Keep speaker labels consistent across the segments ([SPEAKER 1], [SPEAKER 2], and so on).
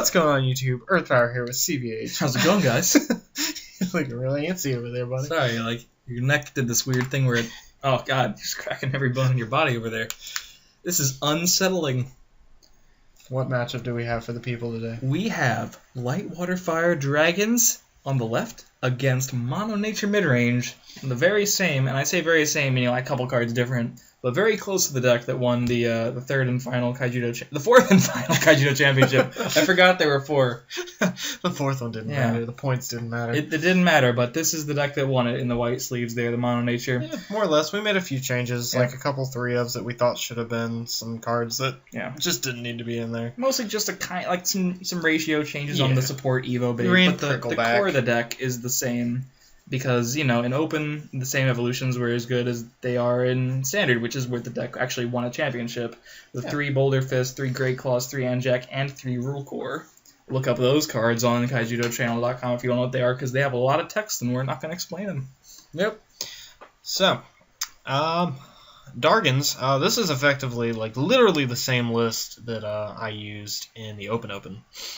[SPEAKER 1] What's going on, YouTube? Earthpower here with CBH.
[SPEAKER 2] How's it going, guys?
[SPEAKER 1] You're looking really antsy over there, buddy.
[SPEAKER 2] Sorry, your neck did this weird thing where oh god, you're just cracking every bone in your body over there. This is unsettling.
[SPEAKER 1] What matchup do we have for the people today?
[SPEAKER 2] We have Light Water Fire Dragons on the left against Mono Nature Midrange. The very same, and I say very same, meaning like a couple cards different, but very close to the deck that won the third and final Kaijudo, the fourth and final Kaijudo championship. I forgot there were four.
[SPEAKER 1] The fourth one didn't matter. The points didn't matter.
[SPEAKER 2] It didn't matter, but this is the deck that won it in the white sleeves there, the Mono Nature.
[SPEAKER 1] Yeah, more or less. We made a few changes, like a couple 3-ofs that we thought should have been some cards that just didn't need to be in there.
[SPEAKER 2] Mostly just some ratio changes on the support Evo base, but the core of the deck is the same. Because, in Open, the same evolutions were as good as they are in Standard, which is where the deck actually won a championship. With 3 Boulder Fist, 3 Great Claws, 3 Anjac, and 3 Rule Core. Look up those cards on KaijudoChannel.com if you don't know what they are, because they have a lot of text and we're not going to explain them.
[SPEAKER 1] Yep. So, Dargans, this is effectively, literally the same list that I used in the Open.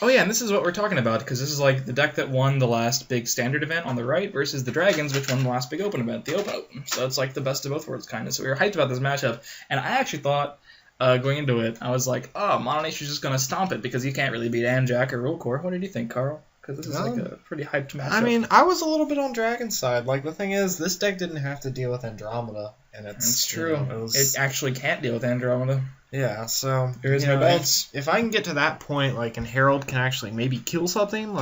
[SPEAKER 2] Oh yeah, and this is what we're talking about, because this is the deck that won the last big Standard event on the right versus the Dragons, which won the last big Open event, the Open. So it's the best of both worlds, kind of. So we were hyped about this matchup, and I actually thought, going into it, I was like, oh, Mono Nature's just going to stomp it, because you can't really beat Anjac or Rule Core. What did you think, Carl? Because this is a pretty hyped matchup.
[SPEAKER 1] I mean, I was a little bit on Dragon's side. The thing is, this deck didn't have to deal with Andromeda. And it's
[SPEAKER 2] true. It actually can't deal with Andromeda.
[SPEAKER 1] Yeah, so
[SPEAKER 2] there is no bounce.
[SPEAKER 1] If I can get to that point, and Herald can actually maybe kill something,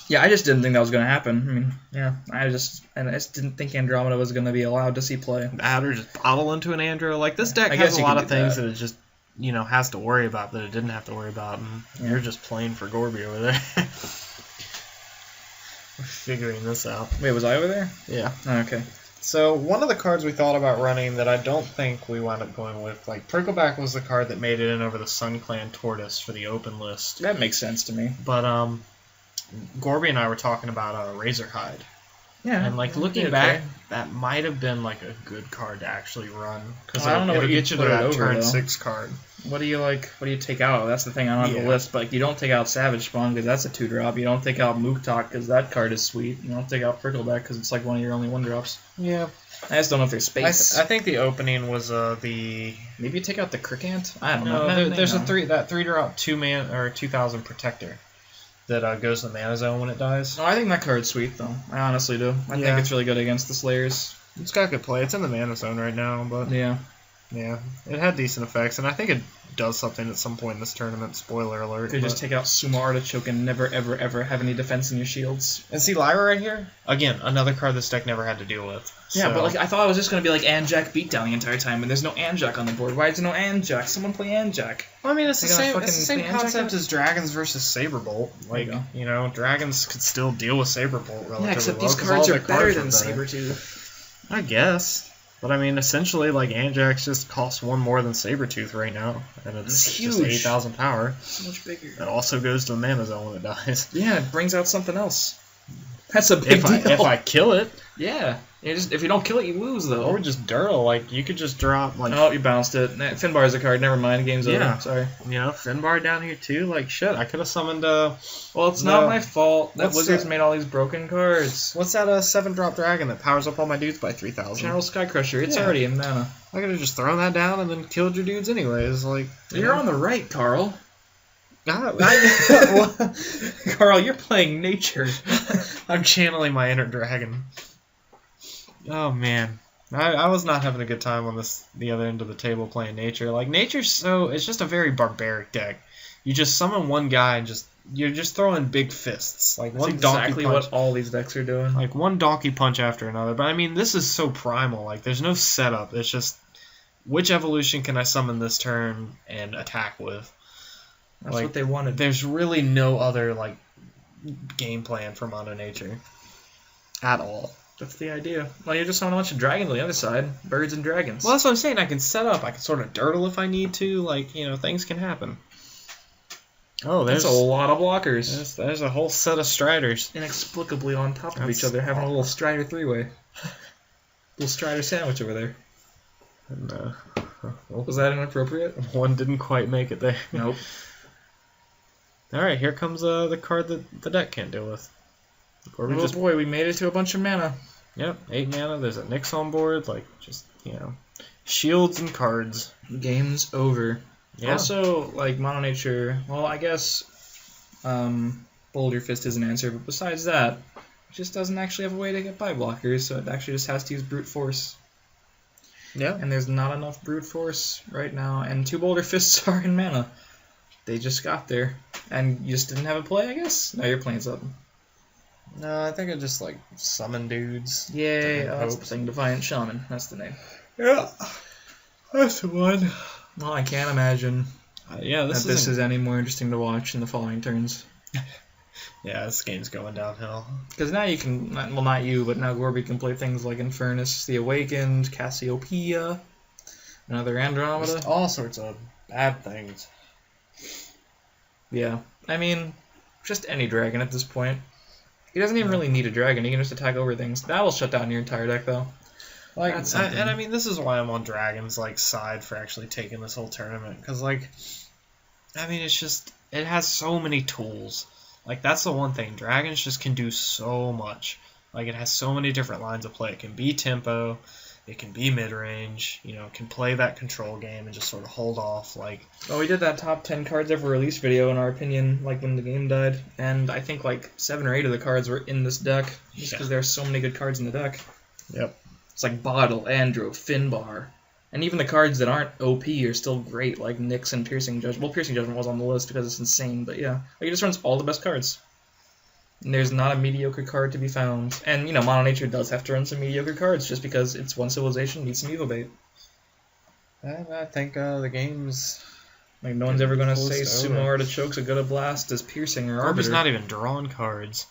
[SPEAKER 2] yeah, I just didn't think that was going to happen. I mean, yeah, I just didn't think Andromeda was going to be allowed to see play.
[SPEAKER 1] That or just bottle into an Andro. This deck has a lot of things that it just, has to worry about that it didn't have to worry about, and you're just playing for Gorby over there. We're figuring this out.
[SPEAKER 2] Wait, was I over there?
[SPEAKER 1] Yeah.
[SPEAKER 2] Oh, okay.
[SPEAKER 1] So, one of the cards we thought about running that I don't think we wound up going with, Prickleback was the card that made it in over the Sun Clan Tortoise for the Open list.
[SPEAKER 2] That makes sense to me.
[SPEAKER 1] But, Gorby and I were talking about Razorhide.
[SPEAKER 2] Yeah.
[SPEAKER 1] And, looking back, that might have been, a good card to actually run. Because
[SPEAKER 2] I don't know what you get you to that
[SPEAKER 1] turn 6 card.
[SPEAKER 2] What do you take out? That's the thing I don't have the list, but you don't take out Savage Spawn because that's a 2-drop. You don't take out Muktak because that card is sweet. You don't take out Prickleback because it's one of your only 1-drops.
[SPEAKER 1] Yeah.
[SPEAKER 2] I just don't know if there's space.
[SPEAKER 1] I think the opening was the...
[SPEAKER 2] Maybe you take out the Crickant? I don't know.
[SPEAKER 1] No, there's that 3-drop 2-man or 2,000 Protector that goes to the mana zone when it dies.
[SPEAKER 2] Oh, I think that card's sweet, though. I honestly do. I think it's really good against the Slayers.
[SPEAKER 1] It's got good play. It's in the mana zone right now, but... Yeah, it had decent effects, and I think it does something at some point in this tournament. Spoiler alert.
[SPEAKER 2] You could just take out Sumo Artichoke and never, ever, ever have any defense in your shields.
[SPEAKER 1] And see Lyra right here? Again, another card this deck never had to deal with.
[SPEAKER 2] Yeah, but I thought it was just going to be Anjac beatdown the entire time, and there's no Anjac on the board. Why is there no Anjac? Someone play Anjac.
[SPEAKER 1] Well, I mean, it's the same concept as Dragons versus Saberbolt. Dragons could still deal with Saberbolt relatively well.
[SPEAKER 2] Yeah, except these cards are better than Sabertooth.
[SPEAKER 1] I guess. But I mean, essentially, Anjax just costs 1 more than Sabertooth right now, and it's
[SPEAKER 2] huge.
[SPEAKER 1] Just 8,000 power.
[SPEAKER 2] So much bigger.
[SPEAKER 1] It also goes to the mana zone when it dies.
[SPEAKER 2] Yeah, it brings out something else. That's a big deal.
[SPEAKER 1] If I kill it.
[SPEAKER 2] Yeah. If you don't kill it, you lose, though.
[SPEAKER 1] Or just Durdle. You could just drop,
[SPEAKER 2] Oh, you bounced it. Finbar is a card. Never mind. Game's over. Sorry.
[SPEAKER 1] Finbar down here, too. Shit, I could have summoned,
[SPEAKER 2] Well, it's not my fault that Wizards made all these broken cards.
[SPEAKER 1] What's that 7-drop dragon that powers up all my dudes by 3,000?
[SPEAKER 2] General Skycrusher. It's already in mana.
[SPEAKER 1] I could have just thrown that down and then killed your dudes anyways.
[SPEAKER 2] You're on the right, Carl.
[SPEAKER 1] Carl,
[SPEAKER 2] you're playing nature.
[SPEAKER 1] I'm channeling my inner dragon. Oh, man. I was not having a good time on the other end of the table playing nature. Nature's it's just a very barbaric deck. You just summon one guy and you're just throwing big fists.
[SPEAKER 2] That's exactly what all these decks are doing.
[SPEAKER 1] One donkey punch after another. But I mean, this is so primal. There's no setup. It's just, which evolution can I summon this turn and attack with?
[SPEAKER 2] That's what they wanted.
[SPEAKER 1] There's really no other, game plan for Mono Nature. At all.
[SPEAKER 2] That's the idea. Well, you're just summoning a bunch of dragons on the other side. Birds and dragons.
[SPEAKER 1] Well, that's what I'm saying. I can set up. I can sort of Durdle if I need to. Things can happen. Oh,
[SPEAKER 2] that's a lot of blockers.
[SPEAKER 1] There's a whole set of Striders.
[SPEAKER 2] Inexplicably on top of each other, having a little Strider 3-way. Little Strider sandwich over there.
[SPEAKER 1] And,
[SPEAKER 2] was that inappropriate?
[SPEAKER 1] One didn't quite make it there.
[SPEAKER 2] Nope.
[SPEAKER 1] Alright, here comes the card that the deck can't deal with.
[SPEAKER 2] Oh boy, we made it to a bunch of mana.
[SPEAKER 1] Yep, 8 mana. There's a Nyx on board. Like, just, shields and cards.
[SPEAKER 2] Game's over.
[SPEAKER 1] Yeah.
[SPEAKER 2] Also, like, Mono Nature, well, I guess Boulder Fist is an answer, but besides that, it just doesn't actually have a way to get by blockers, so it actually just has to use Brute Force.
[SPEAKER 1] Yeah.
[SPEAKER 2] And there's not enough Brute Force right now, and 2 Boulder Fists are in mana. They just got there, and you just didn't have a play, I guess? Now you're playing something.
[SPEAKER 1] No, I think I just, summon dudes.
[SPEAKER 2] Yay, that's the thing, Defiant Shaman, that's the name.
[SPEAKER 1] Yeah, that's the one.
[SPEAKER 2] Well, I can't imagine this is any more interesting to watch in the following turns.
[SPEAKER 1] Yeah, this game's going downhill.
[SPEAKER 2] Because now you can, well, not you, but now Gorby can play things like Infernus, the Awakened, Cassiopeia, another Andromeda.
[SPEAKER 1] Just all sorts of bad things.
[SPEAKER 2] Yeah, I mean, just any dragon at this point. He doesn't even really need a dragon, he can just attack over things. That'll shut down your entire deck, though.
[SPEAKER 1] I mean, this is why I'm on Dragon's side for actually taking this whole tournament, because I mean, it's just, it has so many tools. That's the one thing. Dragons just can do so much. It has so many different lines of play. It can be tempo, it can be mid-range, it can play that control game and just sort of hold off.
[SPEAKER 2] Well, we did that top 10 cards ever released video, in our opinion, when the game died, and I think 7 or 8 of the cards were in this deck, just because there are so many good cards in the deck.
[SPEAKER 1] Yep.
[SPEAKER 2] It's like Bottle, Andro, Finbar. And even the cards that aren't OP are still great, like Nyx and Piercing Judgment. Well, Piercing Judgment was on the list because it's insane, but yeah. It just runs all the best cards. And there's not a mediocre card to be found. And, Mono Nature does have to run some mediocre cards just because it's one civilization needs some evil bait.
[SPEAKER 1] I think the game's...
[SPEAKER 2] no one's ever going to say Sumo Artichoke's a good a blast as Piercing or Arbiter.
[SPEAKER 1] Arby's not even drawing cards.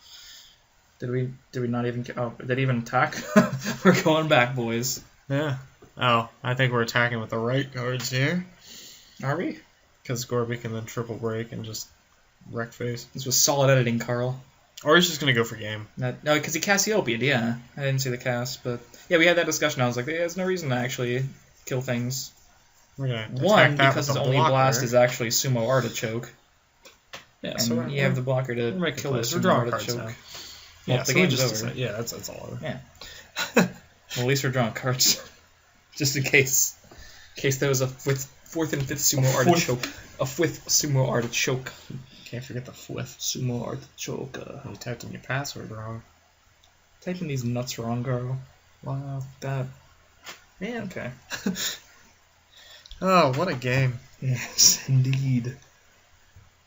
[SPEAKER 2] Did we not even... Oh, did he even attack? We're going back, boys.
[SPEAKER 1] Yeah. Oh, I think we're attacking with the right cards here.
[SPEAKER 2] Are we?
[SPEAKER 1] Because Gorby can then triple break and just wreck face.
[SPEAKER 2] This was solid editing, Carl.
[SPEAKER 1] Or he's just going to go for game.
[SPEAKER 2] No, because he Cassiopeia'd, yeah. I didn't see the cast, but... Yeah, we had that discussion. I was like, there's no reason to actually kill things. One, because his only blast is actually Sumo Artichoke. Yeah, and so you have the blocker to kill the Sumo Artichoke. Well,
[SPEAKER 1] yeah,
[SPEAKER 2] the game's over.
[SPEAKER 1] Yeah, that's all over.
[SPEAKER 2] Yeah. Well, at least we're drawing cards. Just in case. In case there was a fourth and fifth Sumo Artichoke. A fifth Sumo Artichoke.
[SPEAKER 1] Can't forget the fifth
[SPEAKER 2] Sumo Artichoke.
[SPEAKER 1] You typed in your password wrong.
[SPEAKER 2] Typing these nuts wrong, Carl. Wow, that...
[SPEAKER 1] Man.
[SPEAKER 2] Okay.
[SPEAKER 1] Oh, what a game.
[SPEAKER 2] Yes, indeed.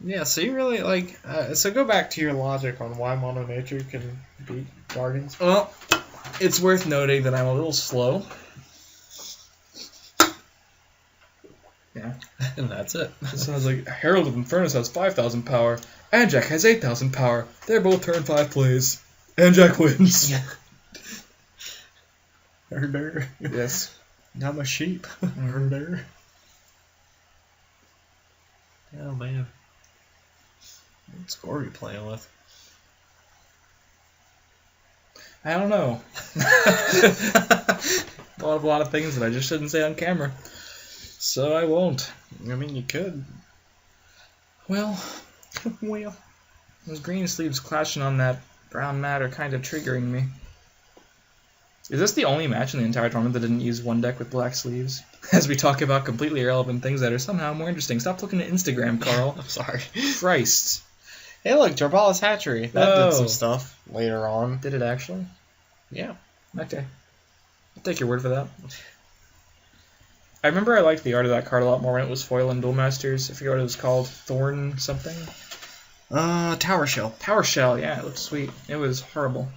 [SPEAKER 1] Yeah, so you really, so go back to your logic on why Mono Nature can beat Guardians.
[SPEAKER 2] Well, it's worth noting that I'm a little slow. Yeah.
[SPEAKER 1] And that's it.
[SPEAKER 2] It sounds like Herald of Infernus has 5,000 power. Anjac has 8,000 power. They're both turn 5 plays. Anjac wins.
[SPEAKER 1] Herder.
[SPEAKER 2] Yes.
[SPEAKER 1] I'm a sheep. Herder. Oh, man. What score are you playing with?
[SPEAKER 2] I don't know. A lot of things that I just shouldn't say on camera. So I won't.
[SPEAKER 1] I mean, you could.
[SPEAKER 2] Well, those green sleeves clashing on that brown mat are kind of triggering me. Is this the only match in the entire tournament that didn't use one deck with black sleeves? As we talk about completely irrelevant things that are somehow more interesting. Stop looking at Instagram, Carl.
[SPEAKER 1] I'm sorry.
[SPEAKER 2] Christ.
[SPEAKER 1] Hey, look, Jarbala's Hatchery. That did some stuff later on.
[SPEAKER 2] Did it actually?
[SPEAKER 1] Yeah.
[SPEAKER 2] Okay. I'll take your word for that. I remember I liked the art of that card a lot more when it was foil in Duel Masters. I forget what it was called. Thorn something?
[SPEAKER 1] Tower Shell.
[SPEAKER 2] Tower Shell, yeah, it looked sweet. It was horrible.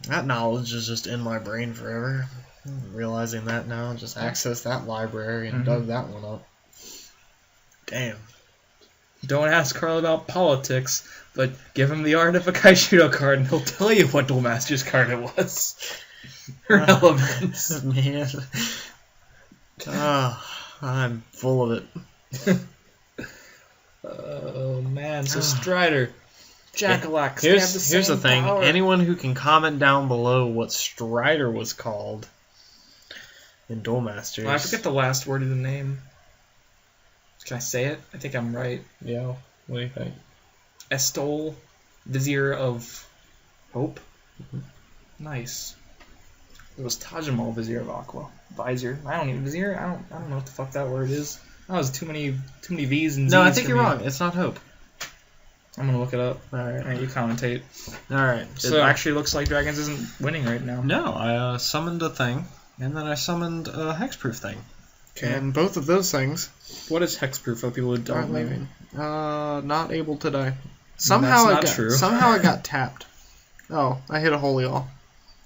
[SPEAKER 1] That knowledge is just in my brain forever. I'm realizing that now. Just access that library and dug that one up. Damn.
[SPEAKER 2] Don't ask Carl about politics, but give him the art of a Kaijudo card and he'll tell you what Duel Masters card it was. Relevance.
[SPEAKER 1] Man. I'm full of it.
[SPEAKER 2] Oh, man. So Strider, Jackalax.
[SPEAKER 1] Here's the thing. Power. Anyone who can comment down below what Strider was called in Duel Masters.
[SPEAKER 2] Well, I forget the last word of the name. Can I say it? I think I'm right.
[SPEAKER 1] Yeah. What do you think?
[SPEAKER 2] Estol, Vizier of Hope. Nice. It was Tajamal, Vizier of Aqua. Visor. Vizier? I don't know what the fuck that word is. That was too many V's and Z's.
[SPEAKER 1] No, I think you're wrong. It's not Hope.
[SPEAKER 2] I'm gonna look it up.
[SPEAKER 1] Alright,
[SPEAKER 2] you commentate.
[SPEAKER 1] Alright.
[SPEAKER 2] So it actually looks like Dragons isn't winning right now.
[SPEAKER 1] No, I summoned a thing, and then I summoned a hexproof thing.
[SPEAKER 2] Okay.
[SPEAKER 1] And both of those things...
[SPEAKER 2] What is hexproof for the people who don't maybe?
[SPEAKER 1] Not able to die.
[SPEAKER 2] Somehow
[SPEAKER 1] I got tapped. Oh, I hit a holy all.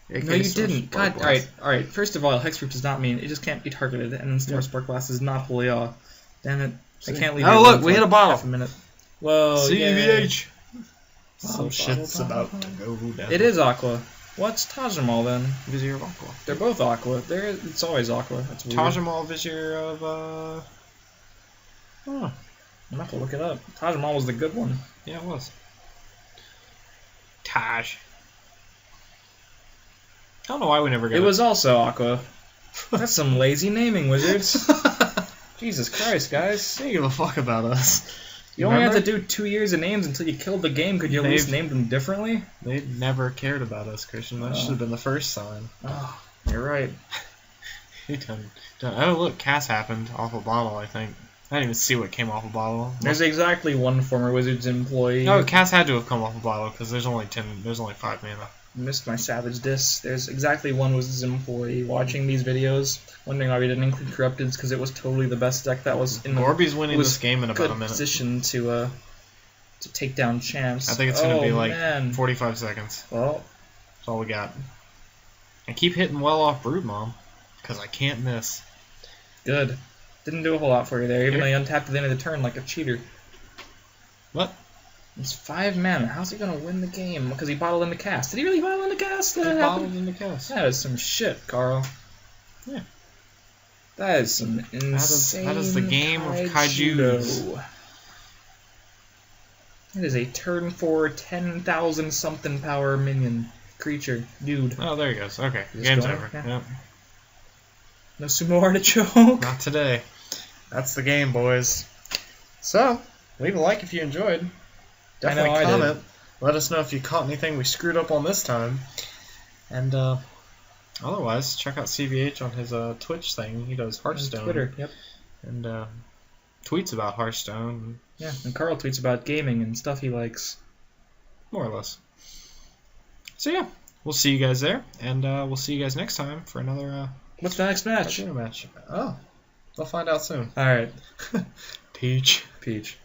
[SPEAKER 2] No, you didn't. God, alright. First of all, hexproof does not mean it just can't be targeted, and Storm Spark Blast is not holy all. Damn it. I can't leave.
[SPEAKER 1] Oh, look, we hit a bottle.
[SPEAKER 2] Half a minute. Whoa,
[SPEAKER 1] CVH.
[SPEAKER 2] Some
[SPEAKER 1] shit's about to go down.
[SPEAKER 2] It is Aqua. What's Tajamal then?
[SPEAKER 1] Vizier of Aqua.
[SPEAKER 2] They're both Aqua. It's always Aqua. That's weird.
[SPEAKER 1] Tajamal, Vizier of,
[SPEAKER 2] Oh. I'm gonna have to look it up. Tajamal was the good one.
[SPEAKER 1] Yeah, it was. Taj. I don't know why we never got it.
[SPEAKER 2] It was also Aqua. That's some lazy naming, wizards. Jesus Christ, guys.
[SPEAKER 1] They don't give a fuck about us.
[SPEAKER 2] You only have to do 2 years of names until you killed the game. Could you at least name them differently?
[SPEAKER 1] They never cared about us, Christian. That should have been the first sign.
[SPEAKER 2] Oh, you're right.
[SPEAKER 1] Oh, look, Cass happened off a bottle, I think. I didn't even see what came off a bottle.
[SPEAKER 2] There's exactly one former Wizards employee.
[SPEAKER 1] No, Cass had to have come off a bottle because there's only 5 mana.
[SPEAKER 2] Missed my Savage Diss. There's exactly one Wizards employee watching these videos, wondering why we didn't include Corrupteds because it was totally the best deck that was in the
[SPEAKER 1] Gorby's winning this game in about a minute.
[SPEAKER 2] Position to take down champs.
[SPEAKER 1] I think it's going to be like 45 seconds.
[SPEAKER 2] Well,
[SPEAKER 1] that's all we got. I keep hitting well off Brood Mom because I can't miss.
[SPEAKER 2] Good. Didn't do a whole lot for you there, even though you untapped at the end of the turn like a cheater.
[SPEAKER 1] What?
[SPEAKER 2] It's 5 mana. How's he gonna win the game? Because he bottled in the cast. Did he really bottle in the cast?
[SPEAKER 1] He bottled in the cast.
[SPEAKER 2] That is some shit, Carl.
[SPEAKER 1] Yeah.
[SPEAKER 2] That is some insane.
[SPEAKER 1] That is the game of Kaijudo.
[SPEAKER 2] That is a turn 4, 10,000 something power minion creature, dude.
[SPEAKER 1] Oh, there he goes. Okay, game's over.
[SPEAKER 2] Yeah.
[SPEAKER 1] Yep.
[SPEAKER 2] No sumo artichoke.
[SPEAKER 1] Not today. That's the game, boys. So, leave a like if you enjoyed. Definitely comment. Let us know if you caught anything we screwed up on this time. And otherwise, check out CVH on his Twitch thing. He does Hearthstone.
[SPEAKER 2] Twitter, yep.
[SPEAKER 1] And tweets about Hearthstone.
[SPEAKER 2] Yeah, and Carl tweets about gaming and stuff he likes.
[SPEAKER 1] More or less. So yeah, we'll see you guys there. And we'll see you guys next time for another...
[SPEAKER 2] What's the next match?
[SPEAKER 1] Oh, we'll find out soon.
[SPEAKER 2] Alright.
[SPEAKER 1] Peach.
[SPEAKER 2] Peach.